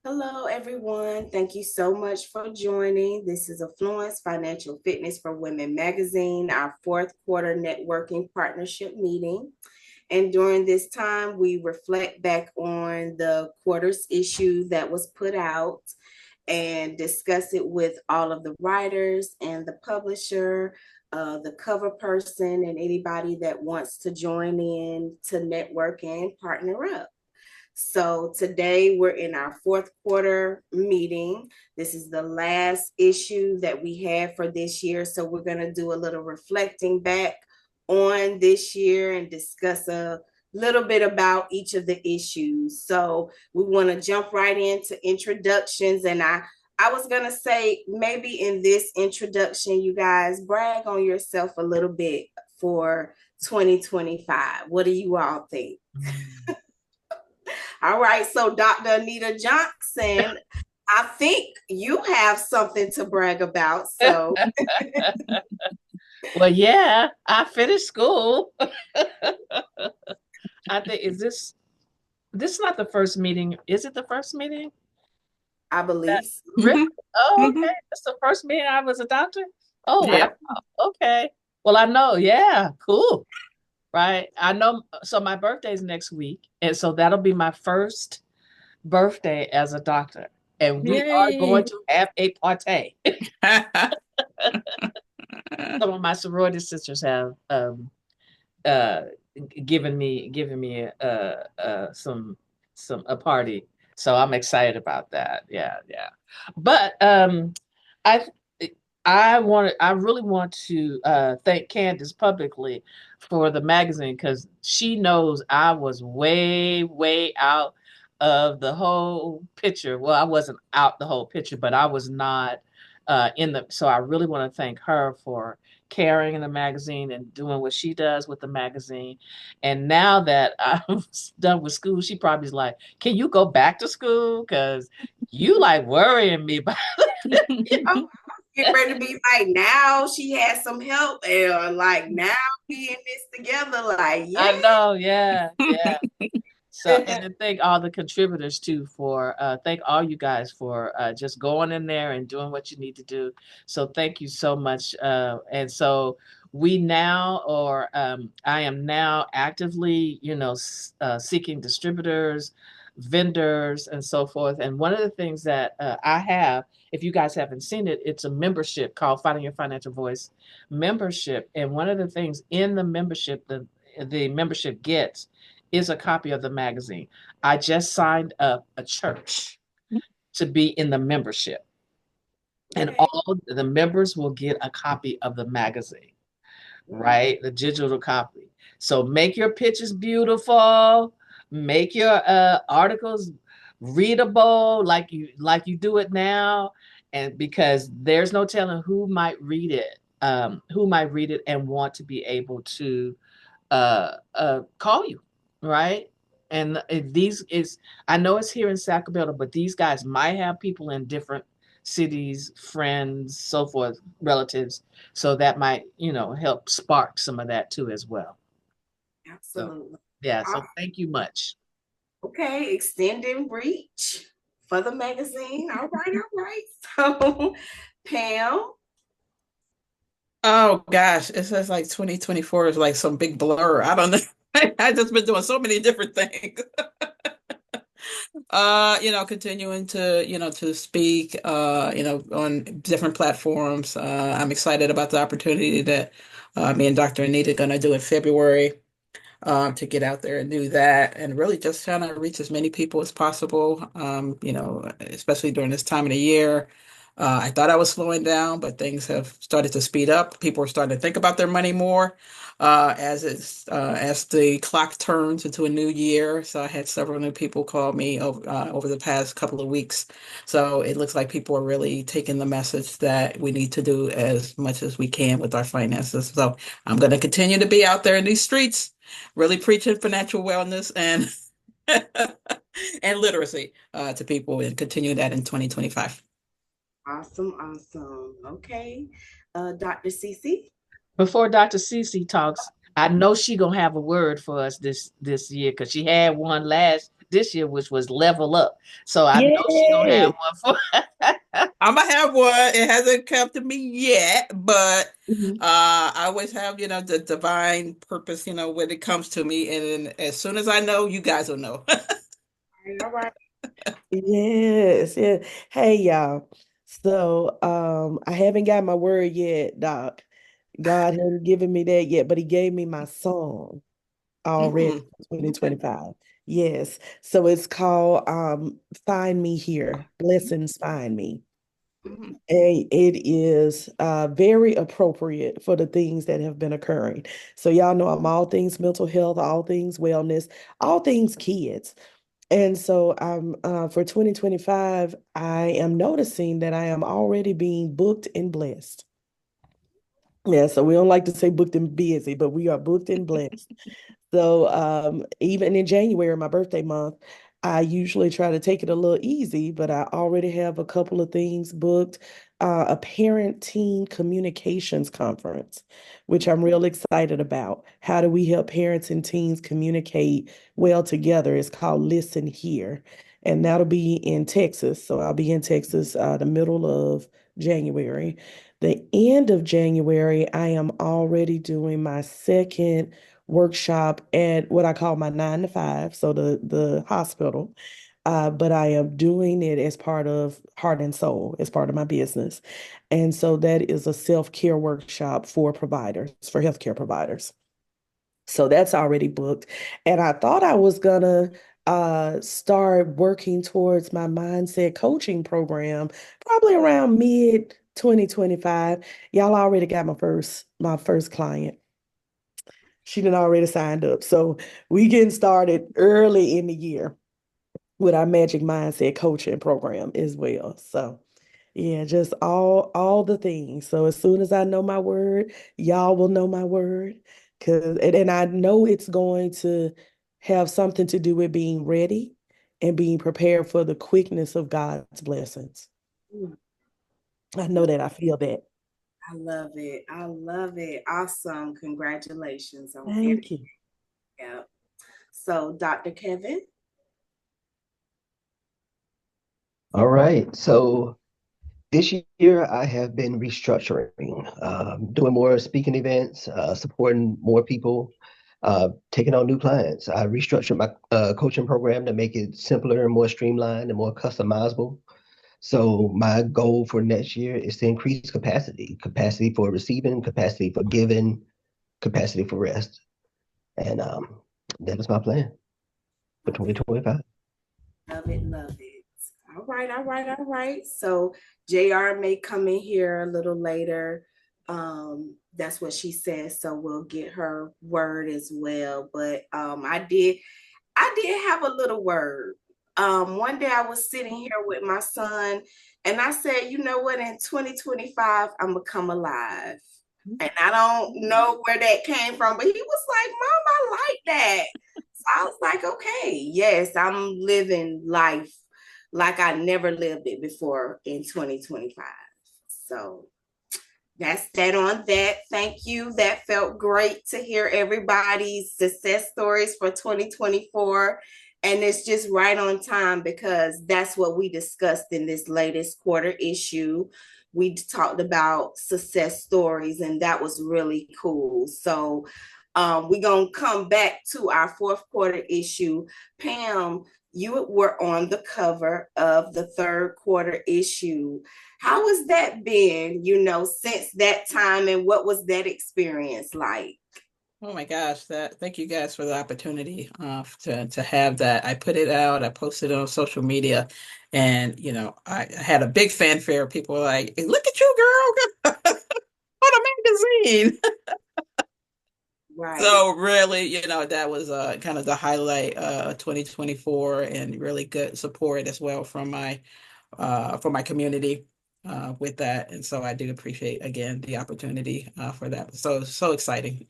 Hello, everyone. Thank you so much for joining. This is Affluence Financial Fitness for Women magazine, our fourth quarter networking partnership meeting. And during this time, we reflect back on the quarter's issue that was put out and discuss it with all of the writers and the publisher, the cover person, and anybody that wants to join in to network and partner up. So today we're in our fourth quarter meeting. This is the last issue that we had for this year. So we're going to do a little reflecting back on this year and discuss a little bit about each of the issues. So we want to jump right into introductions. And I was going to say, maybe in this introduction, you guys brag on yourself a little bit for 2025. What do you all think? All right, so Dr. Anita Johnson, I think you have something to brag about. So, Well, yeah, I finished school. I think this is not the first meeting. Is it the first meeting? I believe Really? Mhm. Oh, Mhm. okay. It's the first meeting I was a doctor. Oh, wow. Yeah. Okay. Well, I know. Yeah, cool. Right. I know. So my birthday's next week, and so that'll be my first birthday as a doctor, and we are going Yay. to have a party. Some of my sorority sisters have uh given me some a party, so I'm excited about that. Yeah, yeah. But I I really want to thank Candace publicly for the magazine, because she knows I was way out of the whole picture. Well, I wasn't out the whole picture, but I was not in the. So I really want to thank her for carrying the magazine and doing what she does with the magazine. And now that I'm done with school, she probably is like, "Can you go back to school? Because you like worrying me about." oh, get ready to be like, now she has some help, and like now we in this together. Like, I yeah. know, yeah, yeah. So, and then thank all the contributors too for thank all you guys for just going in there and doing what you need to do. So thank you so much. And so we now, or I am now actively, seeking distributors, vendors, and so forth. And one of the things that I have, if you guys haven't seen it, it's a membership called Finding Your Financial Voice membership. And one of the things in the membership, the membership gets is a copy of the magazine. I just signed up a church to be in the membership, and Okay. all the members will get a copy of the magazine, right? The digital copy. So make your pictures beautiful, make your articles readable like you do it now, and because there's no telling who might read it and want to be able to call you, right? And these is, I know it's here in Sacramento, but these guys might have people in different cities, friends, so forth, relatives. So that might, help spark some of that too as well. So Absolutely. yeah, Uh, so thank you much. Okay, extending reach for the magazine. All right, all right. So, Pam, Oh gosh, it says like 2024 is like some big blur. I don't know. I just been doing so many different things. Continuing to speak, on different platforms. I'm excited about the opportunity that me and Dr. Anita gonna do in February, to get out there and do that and really just trying to reach as many people as possible, especially during this time of the year. I thought I was slowing down, but things have started to speed up. People are starting to think about their money more as the clock turns into a new year. So I had several new people call me over the past couple of weeks. So it looks like people are really taking the message that we need to do as much as we can with our finances. So I'm going to continue to be out there in these streets really preaching financial wellness and and literacy to people, and continue that in 2025. awesome, awesome. Okay, Dr. Cece. Before Dr. Cece talks, I know she gonna have a word for us this year, because she had one last this year, which was Level Up. So I know she's gonna Yeah. have one for. I'm gonna have one. It hasn't come to me yet, but Mhm. I always have, the divine purpose, when it comes to me. And then as soon as I know, you guys will know. All right. Yes, yeah. Hey, y'all. So, I haven't got my word yet, Doc. God hasn't given me that yet, but he gave me my song already Mm, for okay. 2025. Yes. So it's called Find Me Here. Blessings Find Me. Mhm. And it is very appropriate for the things that have been occurring. So y'all know I'm all things mental health, all things wellness, all things kids. And so for 2025, I am noticing that I am already being booked and blessed. Yeah, so we don't like to say booked and busy, but we are booked and blessed. So even in January, my birthday month, I usually try to take it a little easy, but I already have a couple of things booked. A parent-teen communications conference, which I'm real excited about. How do we help parents and teens communicate well together? It's called Listen Here, and that'll be in Texas. So I'll be in Texas the middle of January. The end of January, I am already doing my second workshop at what I call my 9 to 5, so the hospital. But I am doing it as part of Heart and Soul, as part of my business. And so that is a self-care workshop for providers, for healthcare providers. So that's already booked. And I thought I was gonna start working towards my mindset coaching program probably around mid 2025. Y'all already got my first client. She done already signed up. So we getting started early in the year with our Magic Mindset coaching program as well. So yeah, just all the things. So as soon as I know my word, y'all will know my word. And I know it's going to have something to do with being ready and being prepared for the quickness of God's blessings. Mm, I know that. I feel that. I love it. I love it. Awesome. Congratulations on everything. Thank you. Yeah. So, Dr. Kevin. All right. So this year I have been restructuring, doing more speaking events, supporting more people, taking on new clients. I restructured my coaching program to make it simpler and more streamlined and more customizable. So my goal for next year is to increase capacity for receiving, capacity for giving, capacity for rest. And that is my plan for Love it. 2025. Love it. Love it. All right. All right. All right. So, JR may come in here a little later. That's what she says. So we'll get her word as well. But I did have a little word. One day I was sitting here with my son, and I said, you know what, in 2025, I'm gonna come alive. And I don't know where that came from, but he was like, Mom, I like that. So I was like, okay, yes, I'm living life like I never lived it before in 2025. So that's that on that. Thank you. That felt great to hear everybody's success stories for 2024. And it's just right on time because that's what we discussed in this latest quarter issue. We talked about success stories, and that was really cool. So we're going to come back to our fourth quarter issue. Pam, you were on the cover of the third quarter issue. How has that been, since that time, and what was that experience like? Oh my gosh, thank you guys for the opportunity to have that. I put it out, I posted it on social media, and I had a big fanfare. People were like, "Hey, look at you, girl, on a magazine." Right. So really, that was kind of the highlight 2024, and really good support as well from my community with that. And so I do appreciate again the opportunity for that. So exciting.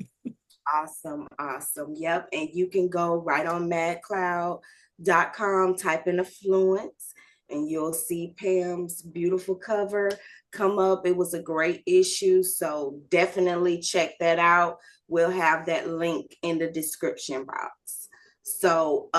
Awesome. Awesome. Yep. And you can go right on madcloud.com, type in Affluence, and you'll see Pam's beautiful cover come up. It was a great issue. So definitely check that out. We'll have that link in the description box. So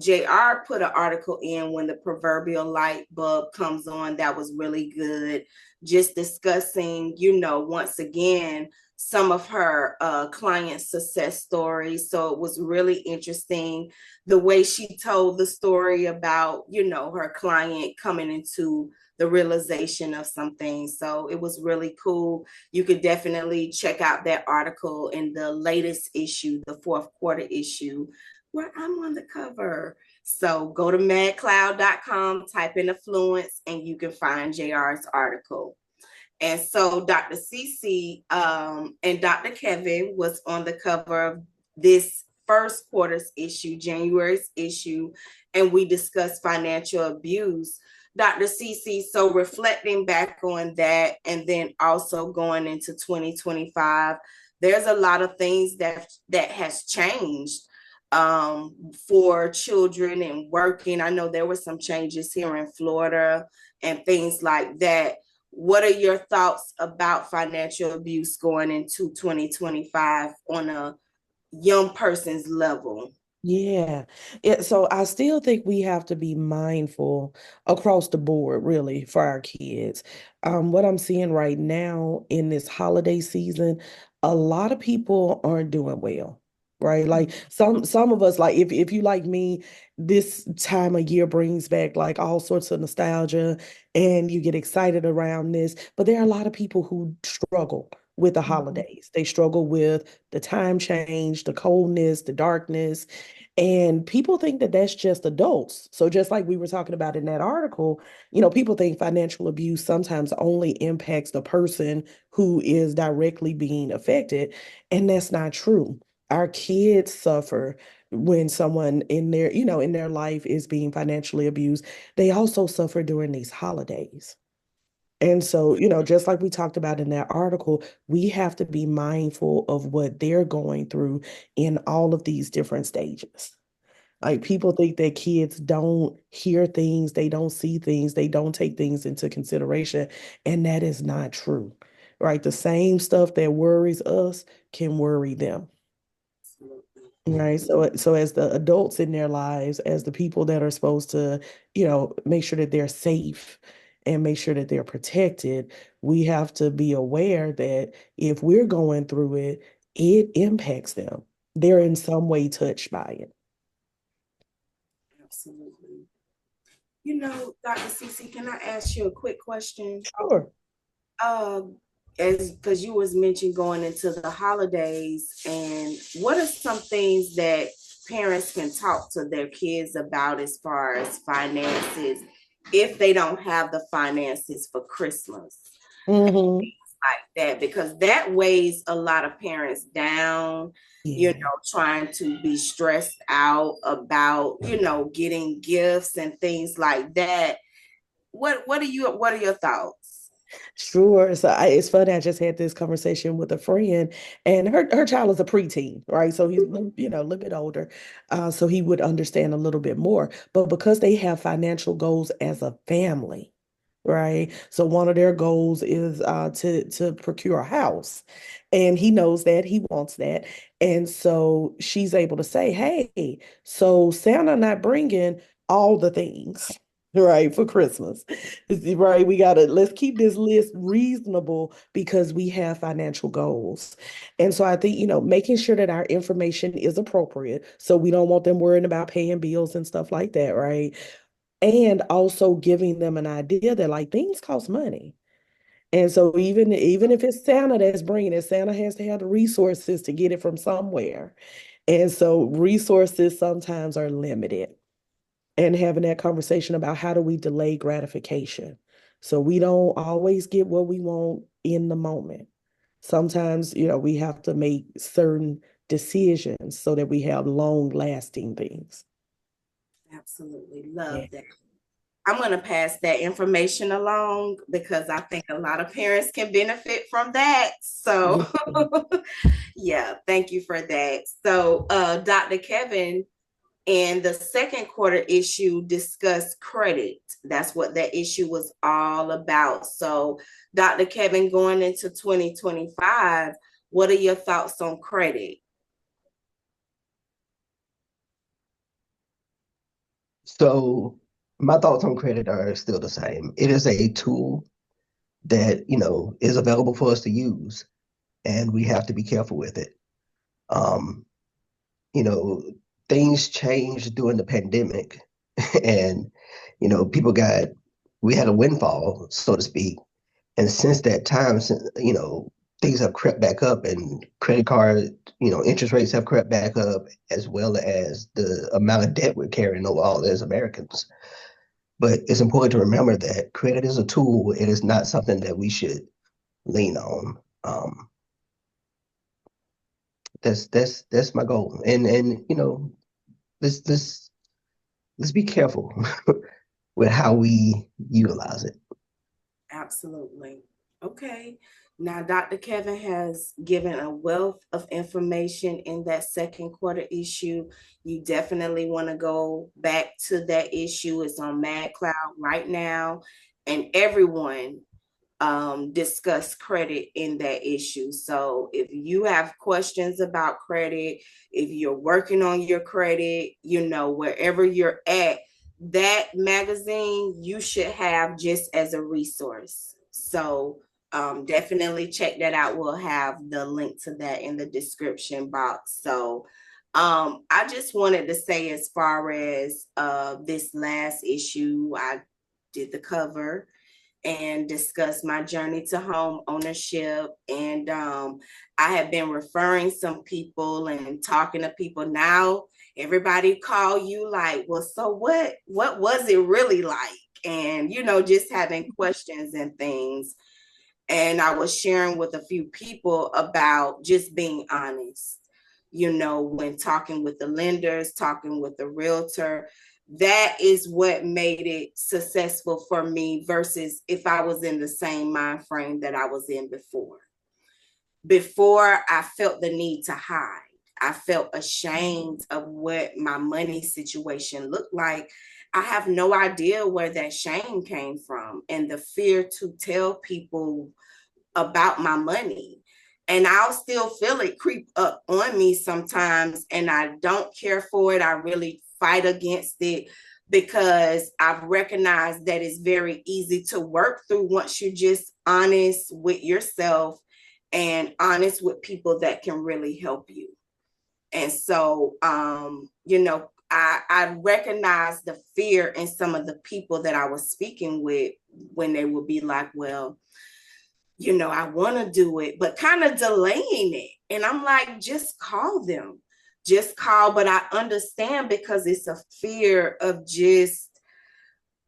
JR put an article in when the proverbial light bulb comes on. That was really good. Just discussing, once again, some of her client success stories. So it was really interesting the way she told the story about, her client coming into the realization of some things. So it was really cool. You could definitely check out that article in the latest issue, the fourth quarter issue, where I'm on the cover. So go to madcloud.com, type in Affluence, and you can find JR's article. And so Dr. Cece and Dr. Kevin was on the cover of this first quarter's issue, January's issue, and we discussed financial abuse. Dr. Cece, so reflecting back on that and then also going into 2025, there's a lot of things that has changed for children and working. I know there were some changes here in Florida and things like that. What are your thoughts about financial abuse going into 2025 on a young person's level? Yeah. So I still think we have to be mindful across the board, really, for our kids. What I'm seeing right now in this holiday season, a lot of people aren't doing well, right? Like some of us, like if you like me, this time of year brings back like all sorts of nostalgia and you get excited around this. But there are a lot of people who struggle with the holidays. They struggle with the time change, the coldness, the darkness. And people think that that's just adults. So just like we were talking about in that article, people think financial abuse sometimes only impacts the person who is directly being affected, and that's not true. Our kids suffer when someone in their life is being financially abused. They also suffer during these holidays. And so, just like we talked about in that article, we have to be mindful of what they're going through in all of these different stages. Like people think that kids don't hear things, they don't see things, they don't take things into consideration, and that is not true. Right? The same stuff that worries us can worry them. Right. So as the adults in their lives, as the people that are supposed to, make sure that they're safe and make sure that they're protected, we have to be aware that if we're going through it, it impacts them. They're in some way touched by it. Absolutely. Dr. Cece, can I ask you a quick question? Sure. As because you was mentioned going into the holidays, and what are some things that parents can talk to their kids about as far as finances if they don't have the finances for Christmas? Mm-hmm. Like that, because that weighs a lot of parents down, Yeah. trying to be stressed out about, getting gifts and things like that. What are your thoughts? Sure. So it's funny. I just had this conversation with a friend, and her child is a preteen, right? So he's a little bit older, so he would understand a little bit more. But because they have financial goals as a family, right? So one of their goals is to procure a house, and he knows that he wants that, and so she's able to say, "Hey, so Santa not bringing all the things." Right, for Christmas. Right, let's keep this list reasonable because we have financial goals. And so I think, making sure that our information is appropriate. So we don't want them worrying about paying bills and stuff like that, right? And also giving them an idea that like things cost money. And so even if it's Santa that's bringing it, Santa has to have the resources to get it from somewhere. And so resources sometimes are limited, and having that conversation about how do we delay gratification. So we don't always get what we want in the moment. Sometimes, we have to make certain decisions so that we have long lasting things. Absolutely Yeah. love that. I'm going to pass that information along because I think a lot of parents can benefit from that. So, yeah, thank you for that. So, Dr. Kevin, in the second quarter issue, discussed credit. That's what that issue was all about. So, Dr. Kevin, going into 2025, what are your thoughts on credit? So my thoughts on credit are still the same. It is a tool that, is available for us to use, and we have to be careful with it. Um, you know, Things changed during the pandemic, and, we had a windfall, so to speak. And since that time, things have crept back up, and credit card, interest rates have crept back up, as well as the amount of debt we're carrying overall as Americans. But it's important to remember that credit is a tool. It is not something that we should lean on. That's my goal. And let's let's be careful with how we utilize it. Absolutely. Okay. Now, Dr. Kevin has given a wealth of information in that second quarter issue. You definitely want to go back to that issue. It's on MadCloud right now. And everyone discuss credit in that issue. So if you have questions about credit, if you're working on your credit, wherever you're at, that magazine you should have just as a resource. So definitely check that out. We'll have the link to that in the description box. So I just wanted to say, as far as this last issue, I did the cover and discuss my journey to home ownership. And I have been referring some people and talking to people. Now everybody call you like, well, so what was it really like? And, just having questions and things. And I was sharing with a few people about just being honest, when talking with the lenders, talking with the realtor. That is what made it successful for me versus if I was in the same mind frame that I was in before. Before, I felt the need to hide. I felt ashamed of what my money situation looked like. I have no idea where that shame came from and the fear to tell people about my money. And I'll still feel it creep up on me sometimes, and I don't care for it. I really fight against it because I've recognized that it's very easy to work through once you're just honest with yourself and honest with people that can really help you. And so, I recognize the fear in some of the people that I was speaking with when they would be like, well, I want to do it, but kind of delaying it. And I'm like, just call them, just call. But I understand because it's a fear of just,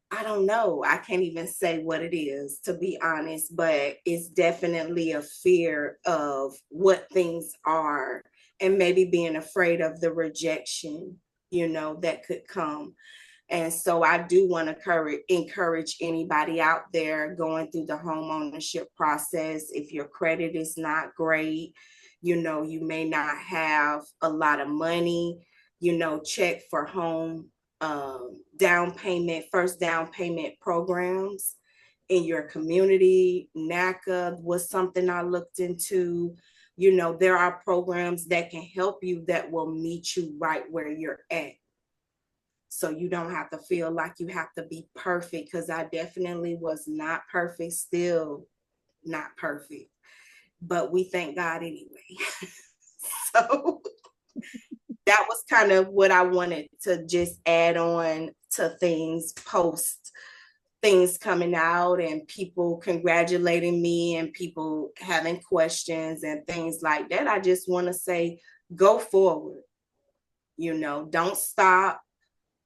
I don't know. I can't even say what it is, to be honest, but it's definitely a fear of what things are and maybe being afraid of the rejection, that could come. And so I do want to encourage anybody out there going through the home ownership process. If your credit is not great, you may not have a lot of money, check for home first down payment programs in your community. NACA was something I looked into. There are programs that can help you that will meet you right where you're at. So you don't have to feel like you have to be perfect, because I definitely was not perfect, still not perfect. But we thank God anyway. So that was kind of what I wanted to just add on to things post things coming out and people congratulating me and people having questions and things like that. I just want to say, go forward. Don't stop.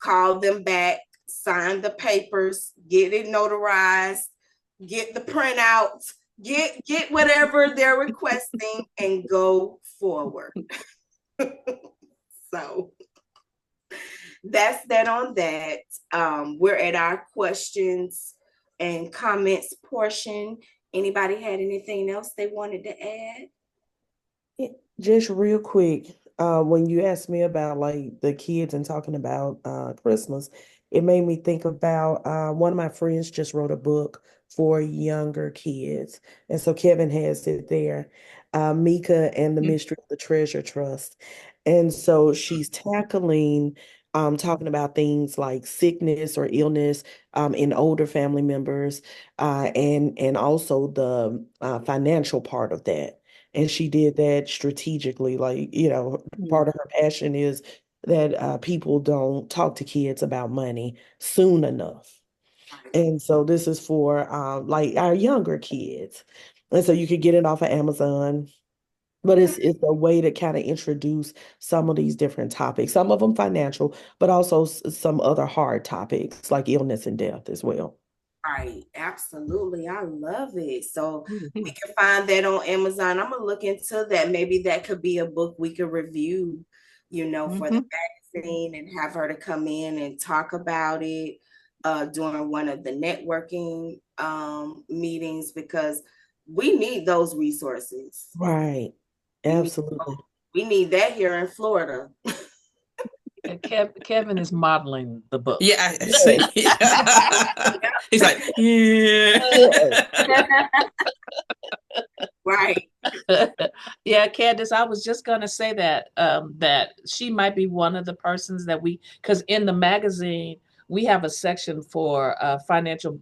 Call them back, sign the papers, get it notarized, get the printouts, get whatever they're requesting, and go forward. So that's that on that. We're at our questions and comments portion. Anybody had anything else they wanted to add? Just real quick, when you asked me about like the kids and talking about Christmas, it made me think about one of my friends just wrote a book for younger kids. And so Kevin has it there, Mika and the Mystery of the Treasure Trust. And so she's tackling talking about things like sickness or illness in older family members, and also the financial part of that. And she did that strategically. Like, part of her passion is that people don't talk to kids about money soon enough. Right. And so this is for like our younger kids. And so you could get it off of Amazon. But Okay. it's a way to kind of introduce some of these different topics, some of them financial, but also some other hard topics like illness and death as well. Right, absolutely. I love it. So we can find that on Amazon. I'm gonna look into that. Maybe that could be a book we could review, for the Mhm. magazine and have her to come in and talk about it during one of the networking meetings because we need those resources. Right. We need Absolutely. we need that here in Florida. And Kevin is modeling the book. Yeah, I Yes. see. He's like, yeah. Yes. Right. Yeah, Candace, I was just gonna say that that she might be one of the persons that because in the magazine we have a section for financial.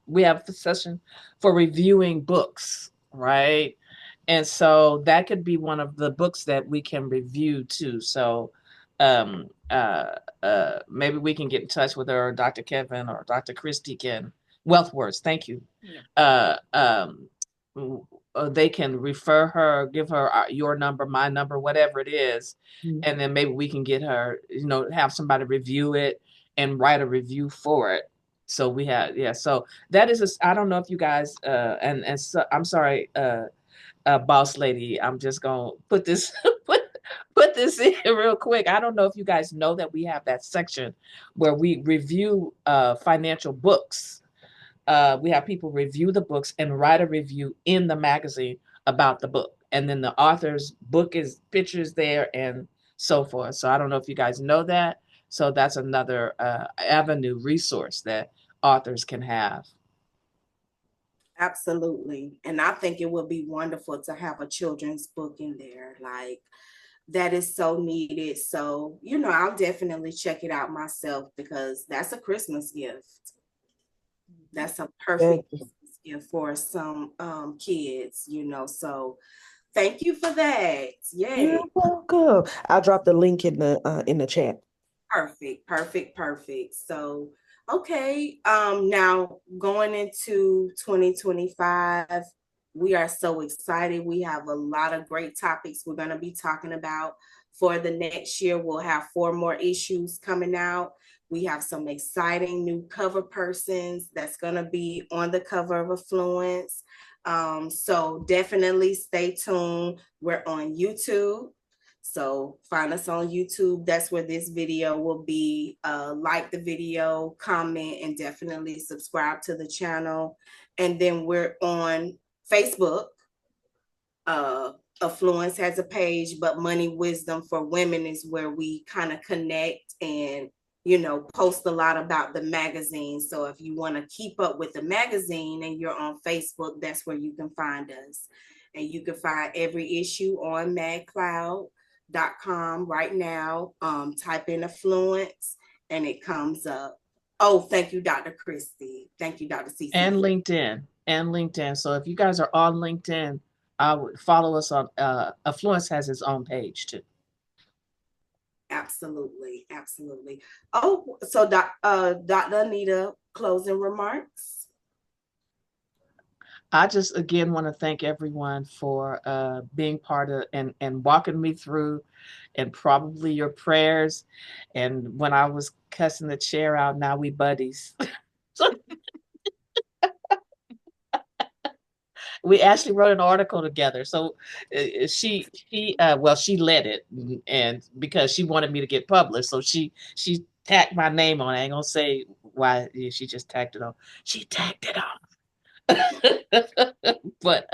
We have a section for reviewing books, right? And so that could be one of the books that we can review too. So um, maybe we can get in touch with her, or Dr. Kevin, or Dr. Christie can. Wealth Words, thank you. Yeah. Uh, um, they can refer her, give her your number, my number, whatever it is, Mhm. and then maybe we can get her, have somebody review it and write a review for it. So we have, yeah. So that is, I don't know if you guys, and so, I'm sorry, boss lady, I'm just gonna put this put this in real quick. I don't know if you guys know that we have that section where we review financial books. We have people review the books and write a review in the magazine about the book. And then the author's book is pictures there and so forth. So I don't know if you guys know that. So that's another avenue resource that authors can have. Absolutely. And I think it would be wonderful to have a children's book in there. Like that is so needed. So, I'll definitely check it out myself because that's a Christmas gift. That's a perfect Thank you. Christmas gift for some kids. So thank you for that. You're Yay. welcome. I'll drop the link in the chat. Perfect, perfect, perfect. So, okay, now going into 2025, we are so excited. We have a lot of great topics we're going to be talking about for the next year. We'll have 4 more issues coming out. We have some exciting new cover persons that's going to be on the cover of Affluence. So definitely stay tuned. We're on YouTube. So find us on YouTube. That's where this video will be. Like the video, comment, and definitely subscribe to the channel. And then we're on Facebook. Affluence has a page, but Money Wisdom for Women is where we kind of connect and post a lot about the magazine. So if you want to keep up with the magazine and you're on Facebook, that's where you can find us. And you can find every issue on madcloud.com right now. Type in Affluence and it comes up. Oh, thank you, Dr. Christie. Thank you, Dr. CC. And LinkedIn. And LinkedIn. So if you guys are on LinkedIn, I would follow us on Affluence has its own page too. Absolutely, absolutely. Oh, so Dr. Anita, closing remarks. I just again want to thank everyone for being part of and walking me through, and probably your prayers. And when I was cussing the chair out, now we buddies. So we actually wrote an article together. So she led it, and because she wanted me to get published, so she tacked my name on. I ain't gonna say why. She just tacked it on. She tacked it on. But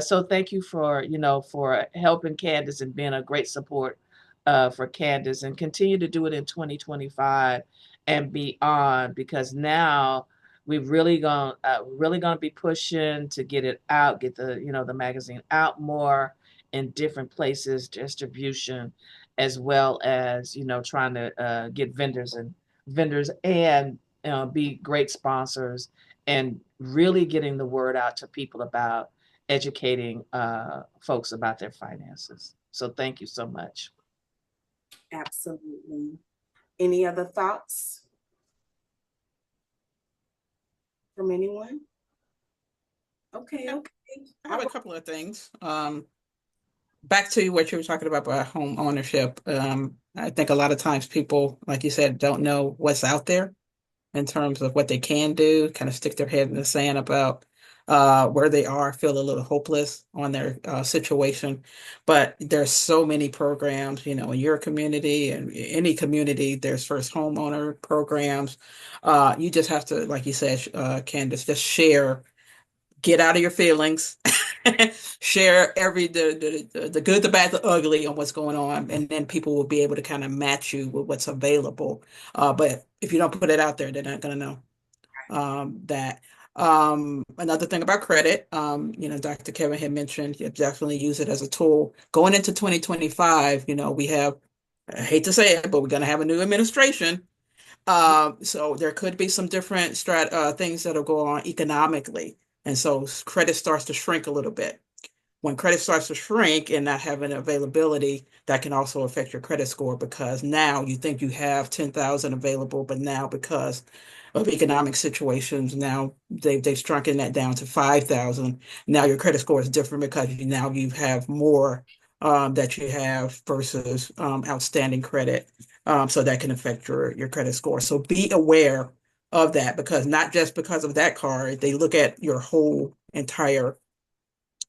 so thank you for for helping Candace and being a great support for Candace, and continue to do it in 2025 and beyond, because now really gonna be pushing to get it out, get the the magazine out more in different places, distribution, as well as, trying to get vendors and be great sponsors and really getting the word out to people about educating folks about their finances. So thank you so much. Absolutely. Any other thoughts from anyone? Okay. I have a couple of things. Back to what you were talking about home ownership. I think a lot of times people, like you said, don't know what's out there in terms of what they can do, kind of stick their head in the sand about where they are, feel a little hopeless on their situation. But there's so many programs, in your community and any community, there's first homeowner programs. You just have to, like you said, Candace, just share, get out of your feelings. Share the good, the bad, the ugly on what's going on, and then people will be able to kind of match you with what's available. But if you don't put it out there, they're not going to know that. Another thing about credit, Dr. Kevin had mentioned, you definitely use it as a tool. Going into 2025, we have, I hate to say it, but we're going to have a new administration. So there could be some different things that'll go on economically. And so credit starts to shrink a little bit. When credit starts to shrink and not having availability, that can also affect your credit score because now you think you have 10,000 available, but now because of economic situations, now they've shrunken that down to 5,000. Now your credit score is different because you have more that you have versus outstanding credit. So that can affect your credit score. So be aware of that because not just because of that card, they look at your whole entire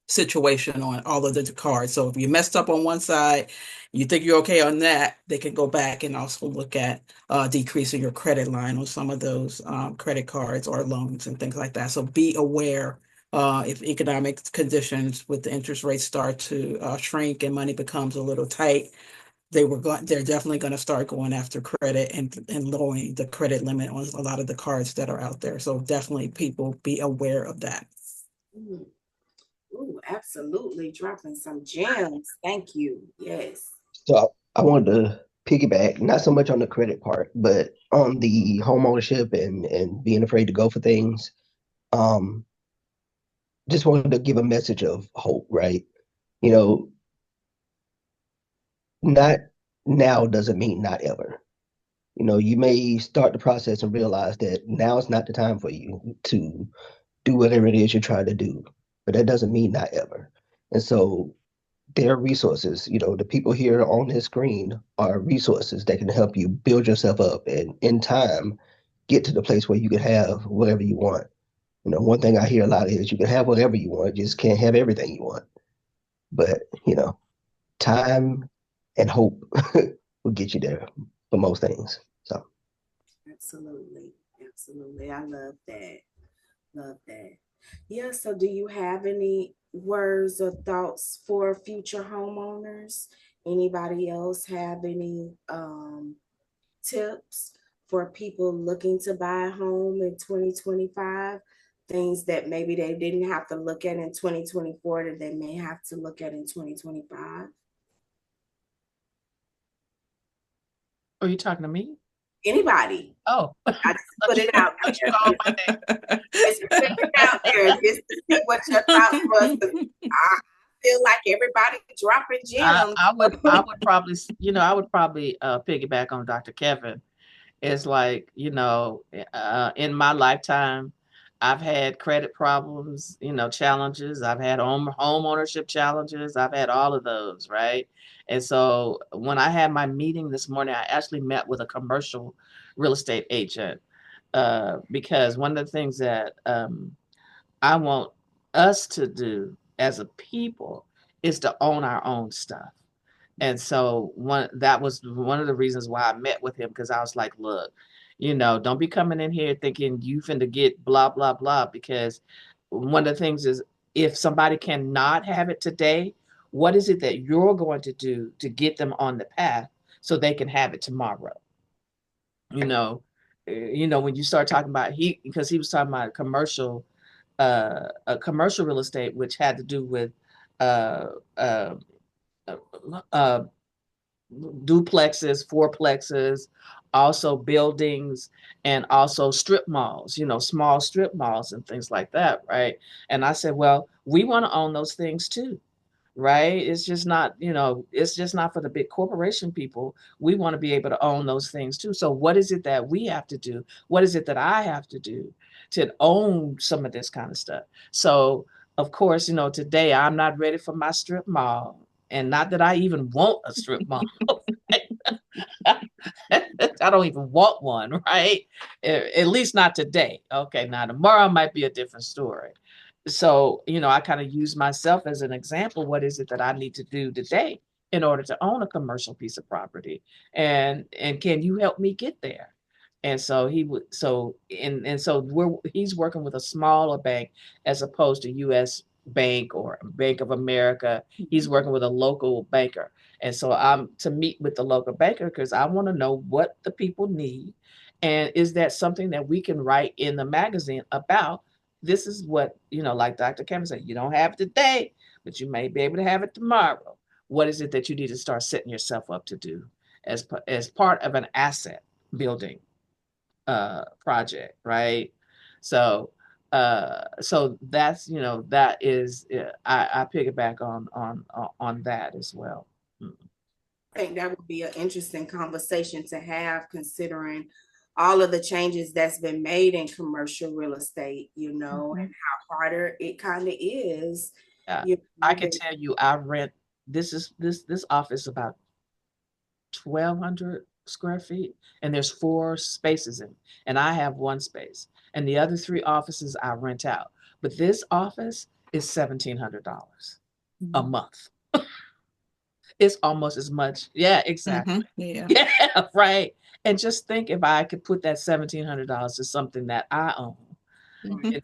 situation on all of the cards. So if you messed up on one side, you think you're okay on that, they can go back and also look at decreasing your credit line on some of those credit cards or loans and things like that. So be aware if economic conditions with the interest rates start to shrink and money becomes a little tight, they're definitely going to start going after credit and lowering the credit limit on a lot of the cards that are out there. So definitely people be aware of that. Ooh, absolutely. Dropping some gems. Thank you. Yes. So I wanted to piggyback, not so much on the credit part, but on the home ownership and being afraid to go for things. Um, just wanted to give a message of hope, right? You know, not now doesn't mean not ever. You may start the process and realize that now is not the time for you to do whatever it is you're trying to do, but that doesn't mean not ever. And so there are resources, the people here on this screen are resources that can help you build yourself up and in time get to the place where you can have whatever you want. One thing I hear a lot is you can have whatever you want, you just can't have everything you want. But, time and hope will get you there for most things. So Absolutely. Absolutely. I love that. Love that. Yeah. So, do you have any words or thoughts for future homeowners? Anybody else have any tips for people looking to buy a home in 2025? Things that maybe they didn't have to look at in 2024 that they may have to look at in 2025? Are you talking to me? Anybody? Oh, I just put it out What you there. call my name? Just put it out there just to see what your thoughts was. I feel like everybody dropping gems. I would probably, piggyback on Dr. Kevin. It's like, in my lifetime, I've had credit problems, challenges. I've had home ownership challenges. I've had all of those, right? And so when I had my meeting this morning, I actually met with a commercial real estate agent because one of the things that I want us to do as a people is to own our own stuff. And so that was one of the reasons why I met with him because I was like, look, don't be coming in here thinking you finna get blah, blah, blah, because one of the things is if somebody cannot have it today, what is it that you're going to do to get them on the path so they can have it tomorrow? You know, when you start talking about because he was talking about a commercial real estate, which had to do with uh, uh, uh, duplexes, fourplexes, also buildings, and also strip malls, small strip malls and things like that, right? And I said, well, we want to own those things too, right? It's just not for the big corporation people. We want to be able to own those things too. So what is it that we have to do? What is it that I have to do to own some of this kind of stuff? So of course, today I'm not ready for my strip mall. And not that I even want a strip mall. I don't even want one, right? At least not today. Okay, now tomorrow might be a different story. So, I kind of use myself as an example. What is it that I need to do today in order to own a commercial piece of property? And can you help me get there? And so he would he's working with a smaller bank as opposed to US Bank or Bank of America. He's working with a local banker. And so I'm to meet with the local banker because I want to know what the people need. And is that something that we can write in the magazine about? This is what, like Dr. Cameron said, you don't have it today, but you may be able to have it tomorrow. What is it that you need to start setting yourself up to do as part of an asset building project, right? So so that's that is I piggyback on that as well. I think that would be an interesting conversation to have, considering all of the changes that's been made in commercial real estate, and how harder it kind of is. Yeah, You I know, can tell you, I rent this office about 1,200 square feet, and there's 4 spaces in, and I have one space, and the other 3 offices I rent out. But this office is $1,700 a month. It's almost as much. Yeah, exactly. Yeah. Yeah, right. And just think if I could put that $1,700 to something that I own, you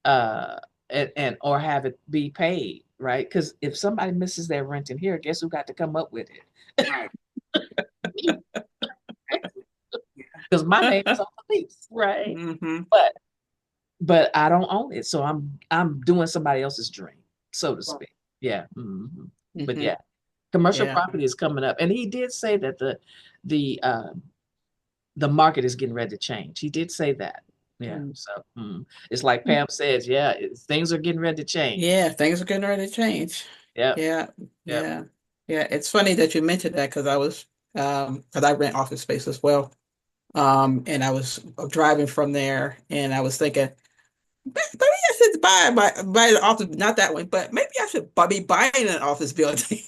know, and or have it be paid, right? Because if somebody misses their rent in here, guess who got to come up with it? right. Because my name is on the lease, right? But I don't own it, so I'm doing somebody else's dream, so to speak. Yeah. But yeah, commercial Yeah. property is coming up, and he did say that the the market is getting ready to change. He did say that. Yeah. So it's like Pam says, yeah, things are getting ready to change. Yeah, things are getting ready to change. Yeah. Yeah, Yeah. yeah, yeah. It's funny that you mentioned that because because I rent office space as well. And I was driving from there, and I was thinking, maybe I should buy an office, not that one, but maybe I should be buying an office building.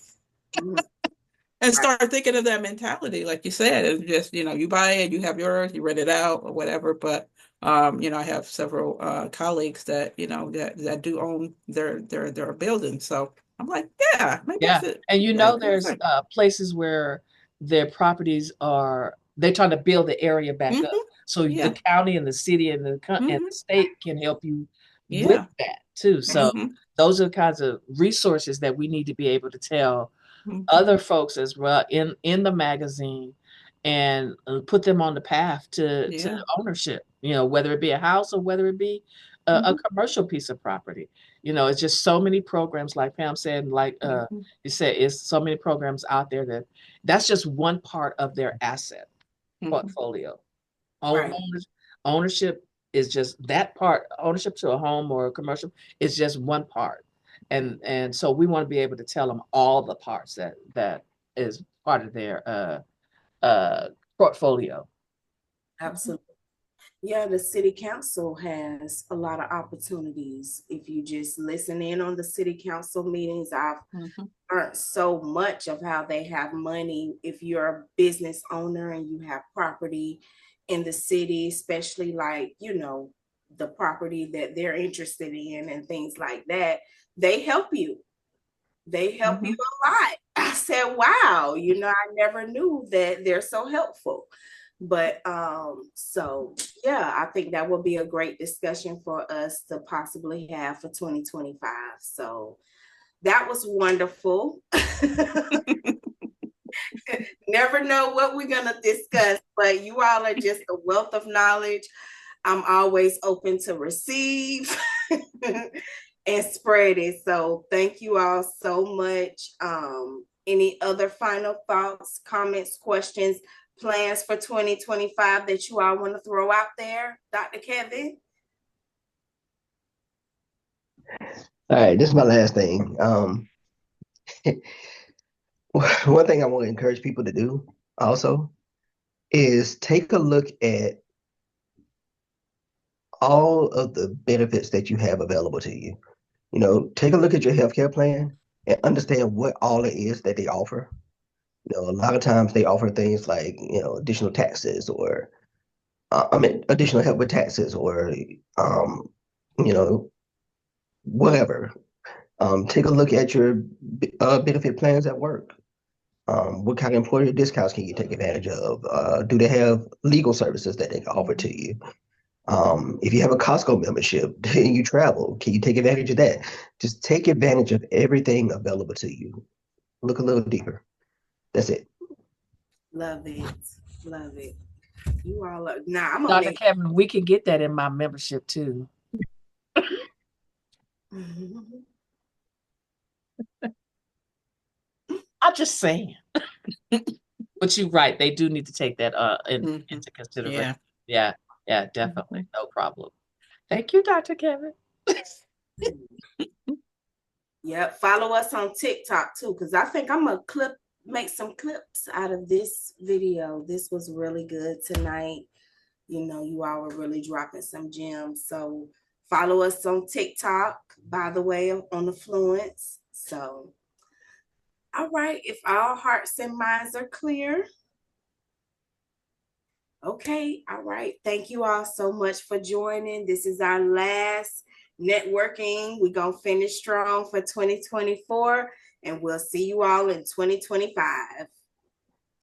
And Right. start thinking of that mentality, like you said, and just, you buy it, you have yours, you rent it out or whatever. But I have several colleagues that, that do own their buildings. So I'm like, yeah, maybe I Yeah. should. And Yeah, there's places where their properties they're trying to build the area back up. So the yeah. county and the city and and the state can help you with Yeah. that too. So those are the kinds of resources that we need to be able to tell other folks as well in the magazine, and put them on the path to Yeah. ownership, whether it be a house or whether it be a commercial piece of property. It's just so many programs, like Pam said, like you said, it's so many programs out there that's just one part of their asset portfolio. Right. Ownership is just that part. Ownership to a home or a commercial is just one part, and so we want to be able to tell them all the parts that is part of their portfolio. Absolutely. Yeah, the city council has a lot of opportunities. If you just listen in on the city council meetings, I've learned so much of how they have money. If you're a business owner and you have property in the city, especially like, the property that they're interested in and things like that, they help you. They help you a lot. I said, wow, I never knew that they're so helpful. But so yeah, I think that would be a great discussion for us to possibly have for 2025. So that was wonderful. Never know what we're gonna discuss, but you all are just a wealth of knowledge. I'm always open to receive and spread it. So thank you all so much. Any other final thoughts, comments, questions, plans for 2025 that you all want to throw out there, Dr. Kevin? All right, this is my last thing. One thing I want to encourage people to do also is take a look at all of the benefits that you have available to you. You know, take a look at your healthcare plan and understand what all it is that they offer. You know, a lot of times they offer things like, additional taxes or, additional help with taxes or, you know, whatever. Take a look at your benefit plans at work. What kind of employer discounts can you take advantage of? Do they have legal services that they can offer to you? If you have a Costco membership and you travel, can you take advantage of that? Just take advantage of everything available to you. Look a little deeper. That's it. Love it. Love it. You all are now. I'm gonna Dr. make Kevin, we can get that in my membership too. I'm just saying. But you're right. They do need to take that into consideration. Yeah, definitely. No problem. Thank you, Dr. Kevin. Yep. Follow us on TikTok too, because I think I'm gonna make some clips out of this video. This was really good tonight. You know, you all were really dropping some gems. So follow us on TikTok, by the way, on Affluence. So, all right, if all hearts and minds are clear. Okay, all right. Thank you all so much for joining. This is our last networking. We're going to finish strong for 2024, and we'll see you all in 2025.